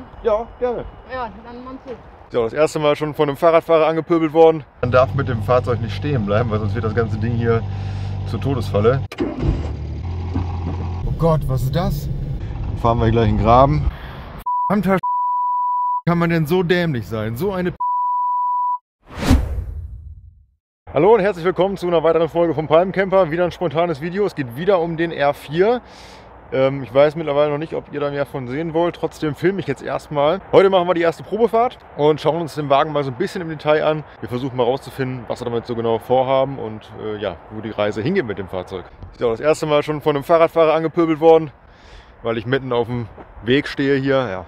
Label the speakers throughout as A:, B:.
A: fahren?
B: Ja, gerne.
A: Ja, dann Mann zu.
B: Ja, das erste Mal schon von einem Fahrradfahrer angepöbelt worden. Man darf mit dem Fahrzeug nicht stehen bleiben, weil sonst wird das ganze Ding hier zur Todesfalle. Oh Gott, was ist das? Dann fahren wir gleich in den Graben. Verdammter kann man denn so dämlich sein? So eine Hallo und herzlich willkommen zu einer weiteren Folge vom Palmcamper. Wieder ein spontanes Video. Es geht wieder um den R4. Ich weiß mittlerweile noch nicht, ob ihr da mehr von sehen wollt. Trotzdem filme ich jetzt erstmal. Heute machen wir die erste Probefahrt und schauen uns den Wagen mal so ein bisschen im Detail an. Wir versuchen mal rauszufinden, was wir damit so genau vorhaben und ja, wo die Reise hingeht mit dem Fahrzeug. Ich bin auch das erste Mal schon von einem Fahrradfahrer angepöbelt worden, weil ich mitten auf dem Weg stehe hier. Ja.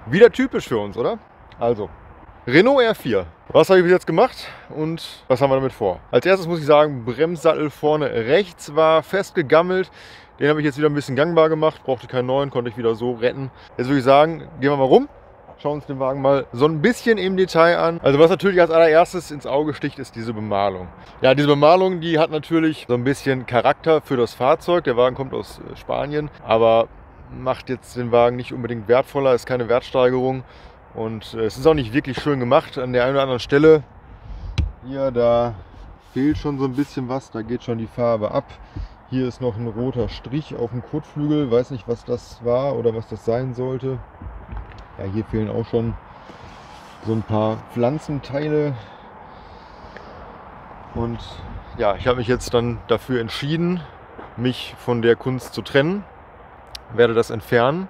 B: Wieder typisch für uns, oder? Also, Renault R4. Was habe ich bis jetzt gemacht und was haben wir damit vor? Als erstes muss ich sagen, Bremssattel vorne rechts war festgegammelt. Den habe ich jetzt wieder ein bisschen gangbar gemacht, brauchte keinen neuen, konnte ich wieder so retten. Jetzt würde ich sagen, gehen wir mal rum, schauen uns den Wagen mal so ein bisschen im Detail an. Also was natürlich als allererstes ins Auge sticht, ist diese Bemalung. Ja, diese Bemalung, die hat natürlich so ein bisschen Charakter für das Fahrzeug. Der Wagen kommt aus Spanien, aber macht jetzt den Wagen nicht unbedingt wertvoller, ist keine Wertsteigerung. Und es ist auch nicht wirklich schön gemacht an der einen oder anderen Stelle. Hier, da fehlt schon so ein bisschen was, da geht schon die Farbe ab. Hier ist noch ein roter Strich auf dem Kotflügel, weiß nicht, was das war oder was das sein sollte. Ja, hier fehlen auch schon so ein paar Pflanzenteile. Und ja, ich habe mich jetzt dann dafür entschieden, mich von der Kunst zu trennen. Werde das entfernen.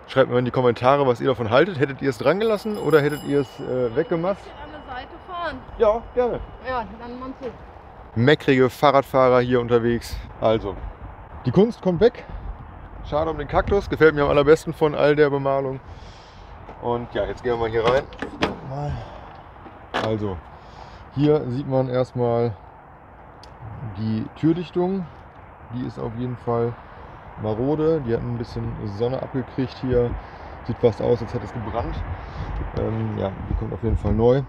B: Schreibt mir in die Kommentare, was ihr davon haltet. Hättet ihr es dran gelassen oder hättet ihr es weggemacht?
A: An der Seite fahren?
B: Ja, gerne.
A: Ja, dann Mann zu.
B: Meckrige Fahrradfahrer hier unterwegs. Also, die Kunst kommt weg. Schade um den Kaktus. Gefällt mir am allerbesten von all der Bemalung. Und ja, jetzt gehen wir mal hier rein. Also, hier sieht man erstmal die Türdichtung. Die ist auf jeden Fall marode. Die hat ein bisschen Sonne abgekriegt hier. Sieht fast aus, als hätte es gebrannt. Ja, die kommt auf jeden Fall neu.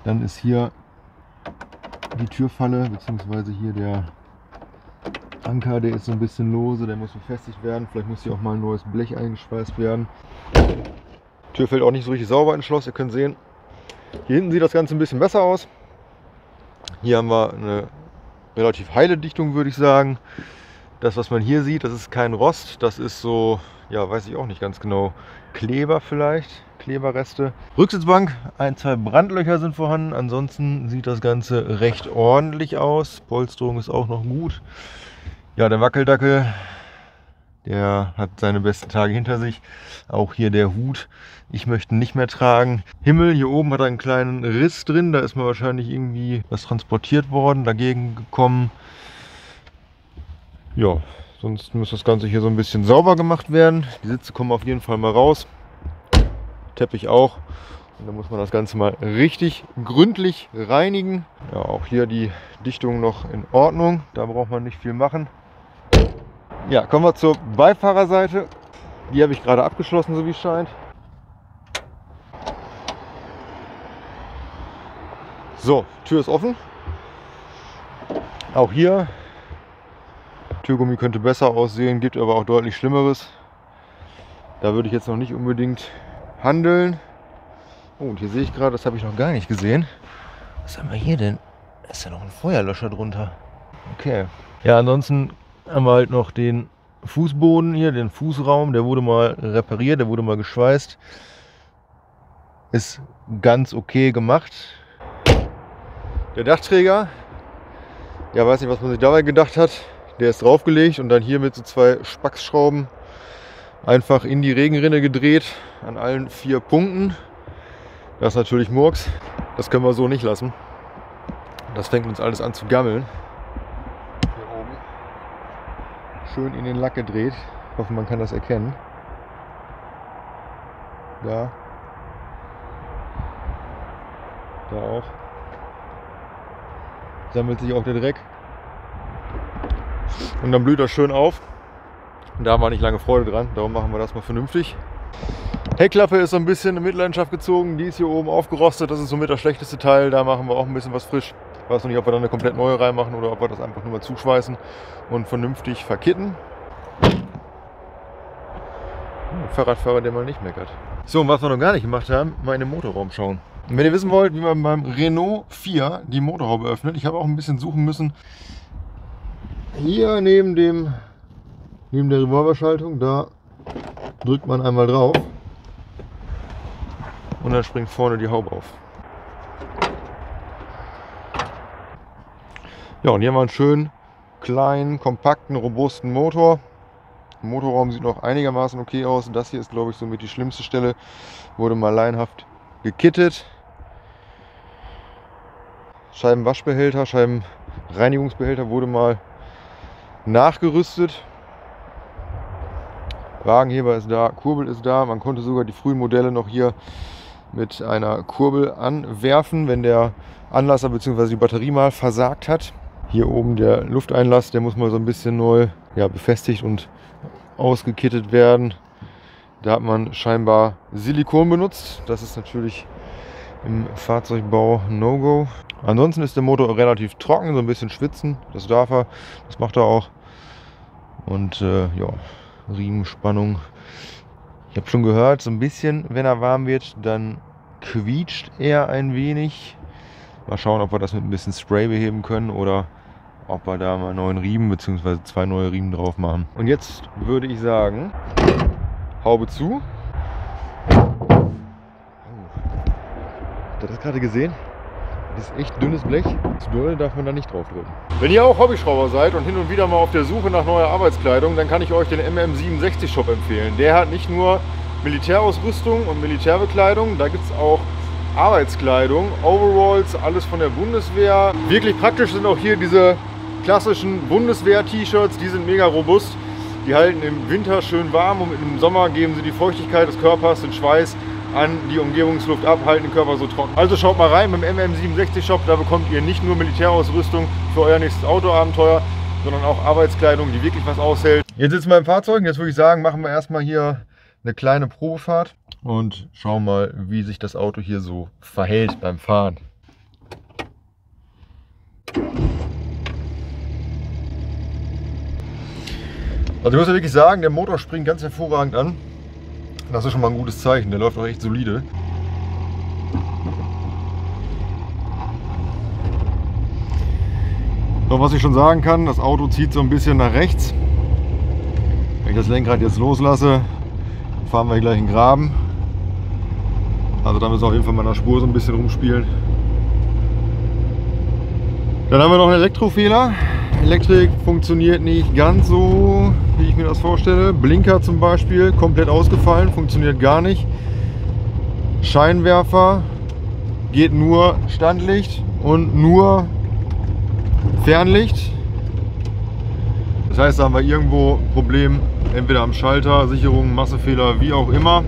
B: Dann ist hier die Türfalle, beziehungsweise hier der Anker, der ist so ein bisschen lose, der muss befestigt werden. Vielleicht muss hier auch mal ein neues Blech eingespeist werden. Die Tür fällt auch nicht so richtig sauber ins Schloss, ihr könnt sehen. Hier hinten sieht das Ganze ein bisschen besser aus. Hier haben wir eine relativ heile Dichtung, würde ich sagen. Das, was man hier sieht, das ist kein Rost, das ist so, ja, weiß ich auch nicht ganz genau, Kleber vielleicht, Kleberreste. Rücksitzbank, ein, zwei Brandlöcher sind vorhanden, ansonsten sieht das Ganze recht ordentlich aus. Polsterung ist auch noch gut. Ja, der Wackeldackel, der hat seine besten Tage hinter sich. Auch hier der Hut, ich möchte ihn nicht mehr tragen. Himmel, hier oben hat er einen kleinen Riss drin, da ist mal wahrscheinlich irgendwie was transportiert worden, dagegen gekommen. Ja, sonst muss das Ganze hier so ein bisschen sauber gemacht werden. Die Sitze kommen auf jeden Fall mal raus. Teppich auch. Und dann muss man das Ganze mal richtig gründlich reinigen. Ja, auch hier die Dichtung noch in Ordnung. Da braucht man nicht viel machen. Ja, kommen wir zur Beifahrerseite. Die habe ich gerade abgeschlossen, so wie es scheint. So, Tür ist offen. Auch hier. Türgummi könnte besser aussehen, gibt aber auch deutlich Schlimmeres. Da würde ich jetzt noch nicht unbedingt handeln. Oh, und hier sehe ich gerade, das habe ich noch gar nicht gesehen. Was haben wir hier denn? Da ist ja noch ein Feuerlöscher drunter. Okay. Ja, ansonsten haben wir halt noch den Fußboden hier, den Fußraum. Der wurde mal repariert, der wurde mal geschweißt. Ist ganz okay gemacht. Der Dachträger, ja, weiß nicht, was man sich dabei gedacht hat. Der ist draufgelegt und dann hier mit so zwei Spacksschrauben einfach in die Regenrinne gedreht an allen 4 Punkten. Das ist natürlich Murks. Das können wir so nicht lassen. Das fängt uns alles an zu gammeln. Hier oben. Schön in den Lack gedreht. Ich hoffe, man kann das erkennen. Da. Da auch. Sammelt sich auch der Dreck. Und dann blüht das schön auf. Und da haben wir nicht lange Freude dran, darum machen wir das mal vernünftig. Heckklappe ist so ein bisschen in Mitleidenschaft gezogen, die ist hier oben aufgerostet, das ist somit das schlechteste Teil, da machen wir auch ein bisschen was frisch. Ich weiß noch nicht, ob wir dann eine komplett neue reinmachen oder ob wir das einfach nur mal zuschweißen und vernünftig verkitten. Fahrradfahrer, der mal nicht meckert. So, und was wir noch gar nicht gemacht haben, mal in den Motorraum schauen. Und wenn ihr wissen wollt, wie man beim Renault 4 die Motorhaube öffnet, ich habe auch ein bisschen suchen müssen. Hier neben der Revolverschaltung, da drückt man einmal drauf und dann springt vorne die Haube auf. Ja, und hier haben wir einen schönen, kleinen, kompakten, robusten Motor. Der Motorraum sieht noch einigermaßen okay aus. Das hier ist, glaube ich, somit die schlimmste Stelle. Wurde mal laienhaft gekittet. Scheibenwaschbehälter, Scheibenreinigungsbehälter wurde mal nachgerüstet. Wagenheber ist da, Kurbel ist da. Man konnte sogar die frühen Modelle noch hier mit einer Kurbel anwerfen, wenn der Anlasser bzw. die Batterie mal versagt hat. Hier oben der Lufteinlass, der muss mal so ein bisschen neu befestigt und ausgekittet werden. Da hat man scheinbar Silikon benutzt. Das ist natürlich im Fahrzeugbau No-Go. Ansonsten ist der Motor relativ trocken, so ein bisschen schwitzen. Das darf er, das macht er auch. Und ja, Riemenspannung. Ich habe schon gehört, so ein bisschen, wenn er warm wird, dann quietscht er ein wenig. Mal schauen, ob wir das mit ein bisschen Spray beheben können oder ob wir da mal einen neuen Riemen bzw. 2 neue Riemen drauf machen. Und jetzt würde ich sagen, Haube zu. Habt ihr das gerade gesehen? Das ist echt dünnes Blech. Zu doll darf man da nicht drauf drücken. Wenn ihr auch Hobbyschrauber seid und hin und wieder mal auf der Suche nach neuer Arbeitskleidung, dann kann ich euch den MM67 Shop empfehlen. Der hat nicht nur Militärausrüstung und Militärbekleidung, da gibt es auch Arbeitskleidung, Overalls, alles von der Bundeswehr. Wirklich praktisch sind auch hier diese klassischen Bundeswehr-T-Shirts, die sind mega robust. Die halten im Winter schön warm und im Sommer geben sie die Feuchtigkeit des Körpers, den Schweiß an die Umgebungsluft ab, halten den Körper so trocken. Also schaut mal rein beim MM67 Shop, da bekommt ihr nicht nur Militärausrüstung für euer nächstes Autoabenteuer, sondern auch Arbeitskleidung, die wirklich was aushält. Jetzt sitzen wir im Fahrzeug und jetzt würde ich sagen, machen wir erstmal hier eine kleine Probefahrt und schauen mal, wie sich das Auto hier so verhält beim Fahren. Also ich muss ja wirklich sagen, der Motor springt ganz hervorragend an. Das ist schon mal ein gutes Zeichen, der läuft auch echt solide. Doch was ich schon sagen kann, das Auto zieht so ein bisschen nach rechts. Wenn ich das Lenkrad jetzt loslasse, fahren wir gleich in den Graben. Also da müssen wir auf jeden Fall mal an der Spur so ein bisschen rumspielen. Dann haben wir noch einen Elektrofehler. Elektrik funktioniert nicht ganz so, wie ich mir das vorstelle. Blinker zum Beispiel, komplett ausgefallen, funktioniert gar nicht. Scheinwerfer geht nur Standlicht und nur Fernlicht. Das heißt, da haben wir irgendwo ein Problem, entweder am Schalter, Sicherung, Massefehler, wie auch immer.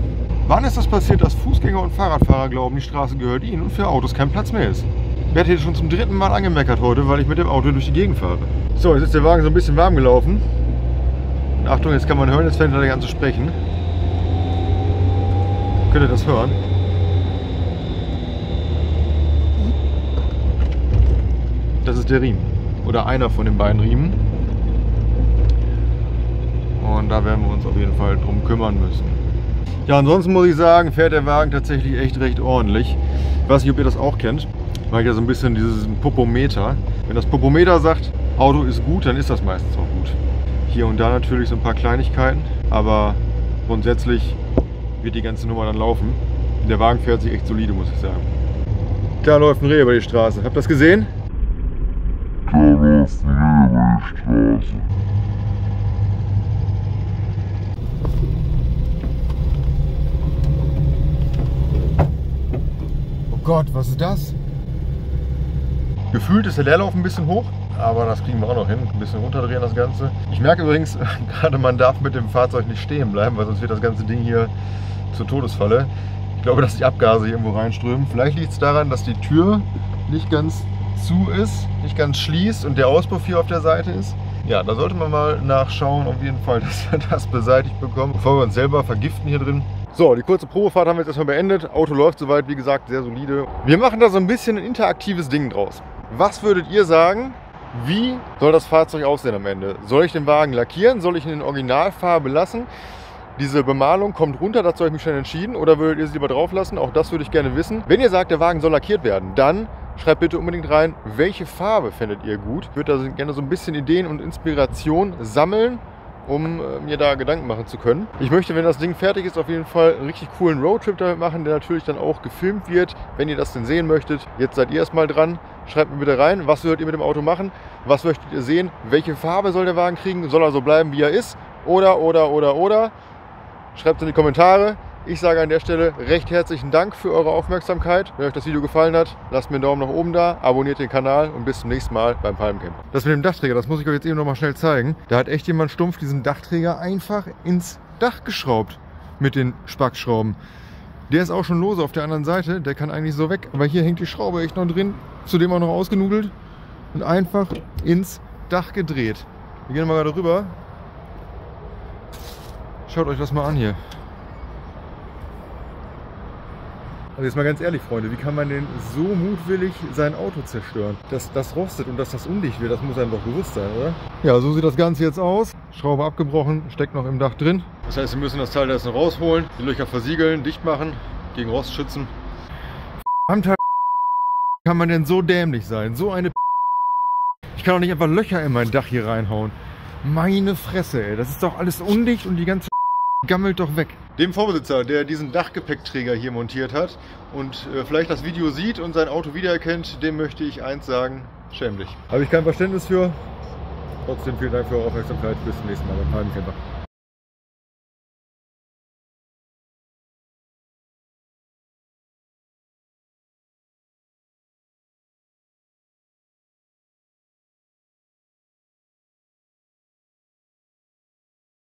B: Wann ist das passiert, dass Fußgänger und Fahrradfahrer glauben, die Straße gehört ihnen und für Autos kein Platz mehr ist? Ich werde hier schon zum 3. Mal angemeckert heute, weil ich mit dem Auto durch die Gegend fahre. So, jetzt ist der Wagen so ein bisschen warm gelaufen. Und Achtung, jetzt kann man hören, jetzt fängt er an zu sprechen. Könnt ihr das hören? Das ist der Riemen. Oder einer von den beiden Riemen. Und da werden wir uns auf jeden Fall drum kümmern müssen. Ja, ansonsten muss ich sagen, fährt der Wagen tatsächlich echt recht ordentlich. Ich weiß nicht, ob ihr das auch kennt. Weil ich ja so ein bisschen dieses Popometer. Wenn das Popometer sagt, Auto ist gut, dann ist das meistens auch gut. Hier und da natürlich so ein paar Kleinigkeiten, aber grundsätzlich wird die ganze Nummer dann laufen. Der Wagen fährt sich echt solide, muss ich sagen. Da läuft ein Reh über die Straße. Habt ihr das gesehen? Da läuft ein Reh über die Straße. Oh Gott, was ist das? Gefühlt ist der Leerlauf ein bisschen hoch, aber das kriegen wir auch noch hin. Ein bisschen runterdrehen das Ganze. Ich merke übrigens, gerade man darf mit dem Fahrzeug nicht stehen bleiben, weil sonst wird das ganze Ding hier zur Todesfalle. Ich glaube, dass die Abgase irgendwo reinströmen. Vielleicht liegt es daran, dass die Tür nicht ganz zu ist, nicht ganz schließt und der Auspuff hier auf der Seite ist. Ja, da sollte man mal nachschauen, auf jeden Fall, dass wir das beseitigt bekommen, bevor wir uns selber vergiften hier drin. So, die kurze Probefahrt haben wir jetzt erstmal beendet. Auto läuft soweit, wie gesagt, sehr solide. Wir machen da so ein bisschen ein interaktives Ding draus. Was würdet ihr sagen, wie soll das Fahrzeug aussehen am Ende? Soll ich den Wagen lackieren? Soll ich ihn in Originalfarbe lassen? diese Bemalung kommt runter, dazu habe ich mich schon entschieden. Oder würdet ihr sie lieber drauf lassen? Auch das würde ich gerne wissen. Wenn ihr sagt, der Wagen soll lackiert werden, dann schreibt bitte unbedingt rein, welche Farbe findet ihr gut. Ich würde da gerne so ein bisschen Ideen und Inspiration sammeln, um mir da Gedanken machen zu können. Ich möchte, wenn das Ding fertig ist, auf jeden Fall einen richtig coolen Roadtrip damit machen, der natürlich dann auch gefilmt wird, wenn ihr das denn sehen möchtet. Jetzt seid ihr erstmal dran. Schreibt mir bitte rein, was würdet ihr mit dem Auto machen? Was möchtet ihr sehen? Welche Farbe soll der Wagen kriegen? Soll er so bleiben, wie er ist? Oder. Schreibt es in die Kommentare. Ich sage an der Stelle recht herzlichen Dank für eure Aufmerksamkeit. Wenn euch das Video gefallen hat, lasst mir einen Daumen nach oben da, abonniert den Kanal und bis zum nächsten Mal beim Palmcamper. Das mit dem Dachträger, das muss ich euch jetzt eben noch mal schnell zeigen. Da hat echt jemand stumpf diesen Dachträger einfach ins Dach geschraubt mit den Spackschrauben. Der ist auch schon lose auf der anderen Seite, der kann eigentlich so weg. Aber hier hängt die Schraube echt noch drin, zudem auch noch ausgenudelt und einfach ins Dach gedreht. Wir gehen mal gerade rüber. Schaut euch das mal an hier. Also jetzt mal ganz ehrlich, Freunde, wie kann man denn so mutwillig sein Auto zerstören? Dass das rostet und dass das undicht wird, das muss einem doch bewusst sein, oder? Ja, so sieht das Ganze jetzt aus. Schraube abgebrochen, steckt noch im Dach drin. Das heißt, wir müssen das Teil da jetzt noch rausholen, die Löcher versiegeln, dicht machen, gegen Rost schützen. Verdammt, kann man denn so dämlich sein? So eine Ich kann doch nicht einfach Löcher in mein Dach hier reinhauen. Meine Fresse, ey. Das ist doch alles undicht und die ganze gammelt doch weg. Dem Vorbesitzer, der diesen Dachgepäckträger hier montiert hat und vielleicht das Video sieht und sein Auto wiedererkennt, dem möchte ich eins sagen, schäm dich. Habe ich kein Verständnis für. Trotzdem vielen Dank für eure Aufmerksamkeit. Bis zum nächsten Mal beim Palmcamper.